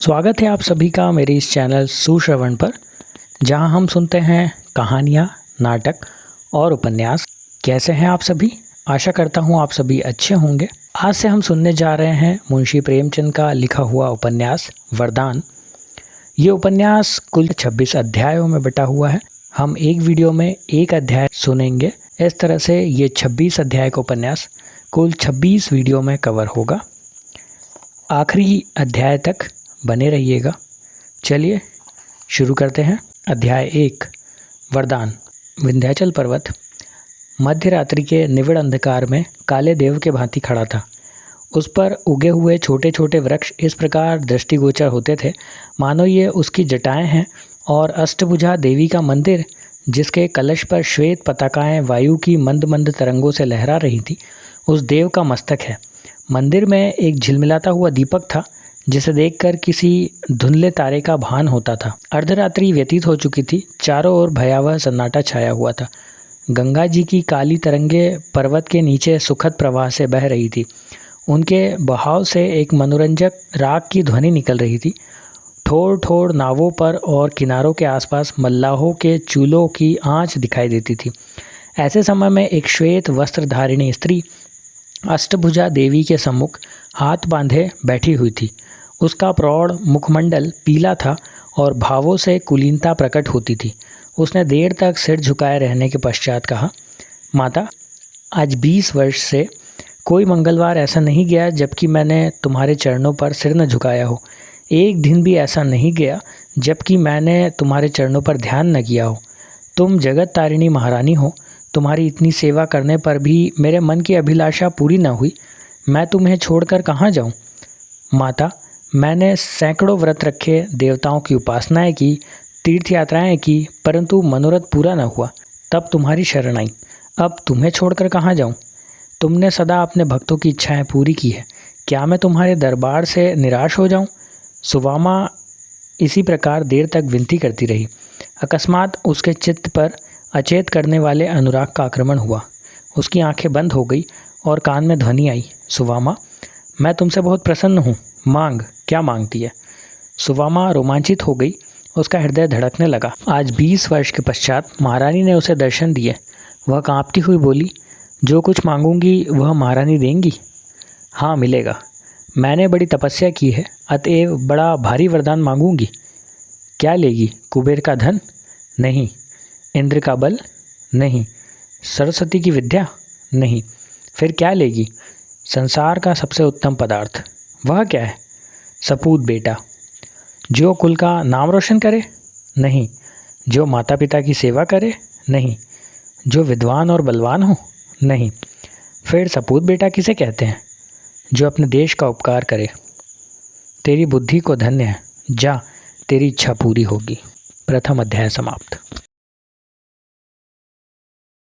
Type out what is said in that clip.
स्वागत है आप सभी का मेरे इस चैनल सुश्रवण पर, जहां हम सुनते हैं कहानियां, नाटक और उपन्यास। कैसे हैं आप सभी? आशा करता हूं आप सभी अच्छे होंगे। आज से हम सुनने जा रहे हैं मुंशी प्रेमचंद का लिखा हुआ उपन्यास वरदान। ये उपन्यास कुल 26 अध्यायों में बटा हुआ है। हम एक वीडियो में एक अध्याय सुनेंगे। इस तरह से ये 26 अध्याय का उपन्यास कुल 26 वीडियो में कवर होगा। आखिरी अध्याय तक बने रहिएगा। चलिए शुरू करते हैं। अध्याय 1 वरदान। विंध्याचल पर्वत मध्य रात्रि के निविड़ अंधकार में काले देव के भांति खड़ा था। उस पर उगे हुए छोटे छोटे वृक्ष इस प्रकार दृष्टिगोचर होते थे मानो ये उसकी जटाएं हैं, और अष्टभुजा देवी का मंदिर, जिसके कलश पर श्वेत पताकाएं वायु की मंद मंद तरंगों से लहरा रही थी, उस देव का मस्तक है। मंदिर में एक झिलमिलाता हुआ दीपक था, जिसे देखकर किसी धुंधले तारे का भान होता था। अर्धरात्रि व्यतीत हो चुकी थी। चारों ओर भयावह सन्नाटा छाया हुआ था। गंगा जी की काली तरंगे पर्वत के नीचे सुखद प्रवाह से बह रही थी। उनके बहाव से एक मनोरंजक राग की ध्वनि निकल रही थी। ठोर ठोर नावों पर और किनारों के आसपास मल्लाहों के चूल्हों की आंच दिखाई देती थी। ऐसे समय में एक श्वेत वस्त्रधारिणी स्त्री अष्टभुजा देवी के सम्मुख हाथ बांधे बैठी हुई थी। उसका प्रौढ़ मुखमंडल पीला था और भावों से कुलीनता प्रकट होती थी। उसने देर तक सिर झुकाए रहने के पश्चात कहा, माता, आज 20 वर्ष से कोई मंगलवार ऐसा नहीं गया जबकि मैंने तुम्हारे चरणों पर सिर न झुकाया हो। एक दिन भी ऐसा नहीं गया जबकि मैंने तुम्हारे चरणों पर ध्यान न किया हो। तुम जगत तारिणी महारानी हो। तुम्हारी इतनी सेवा करने पर भी मेरे मन की अभिलाषा पूरी न हुई। मैं तुम्हें छोड़कर कहाँ जाऊँ? माता, मैंने सैकड़ों व्रत रखे, देवताओं की उपासनाएं की, तीर्थ यात्राएं की, परंतु मनोरथ पूरा न हुआ। तब तुम्हारी शरण आई। अब तुम्हें छोड़कर कहाँ जाऊं? तुमने सदा अपने भक्तों की इच्छाएं पूरी की है। क्या मैं तुम्हारे दरबार से निराश हो जाऊं? सुवामा इसी प्रकार देर तक विनती करती रही। अकस्मात उसके चित्त पर अचेत करने वाले अनुराग का आक्रमण हुआ। उसकी आंखें बंद हो गई और कान में ध्वनि आई, सुवामा, मैं तुमसे बहुत प्रसन्न हूँ। मांग। क्या मांगती है? सुवामा रोमांचित हो गई। उसका हृदय धड़कने लगा। आज 20 वर्ष के पश्चात महारानी ने उसे दर्शन दिए। वह कांपती हुई बोली, जो कुछ मांगूंगी वह महारानी देंगी? हाँ, मिलेगा। मैंने बड़ी तपस्या की है, अतएव बड़ा भारी वरदान मांगूंगी। क्या लेगी? कुबेर का धन? नहीं। इंद्र का बल? नहीं। सरस्वती की विद्या? नहीं। फिर क्या लेगी? संसार का सबसे उत्तम पदार्थ। वह क्या है? सपूत बेटा। जो कुल का नाम रोशन करे? नहीं। जो माता पिता की सेवा करे? नहीं। जो विद्वान और बलवान हो? नहीं। फिर सपूत बेटा किसे कहते हैं? जो अपने देश का उपकार करे। तेरी बुद्धि को धन्य है। जा, तेरी इच्छा पूरी होगी। प्रथम अध्याय समाप्त।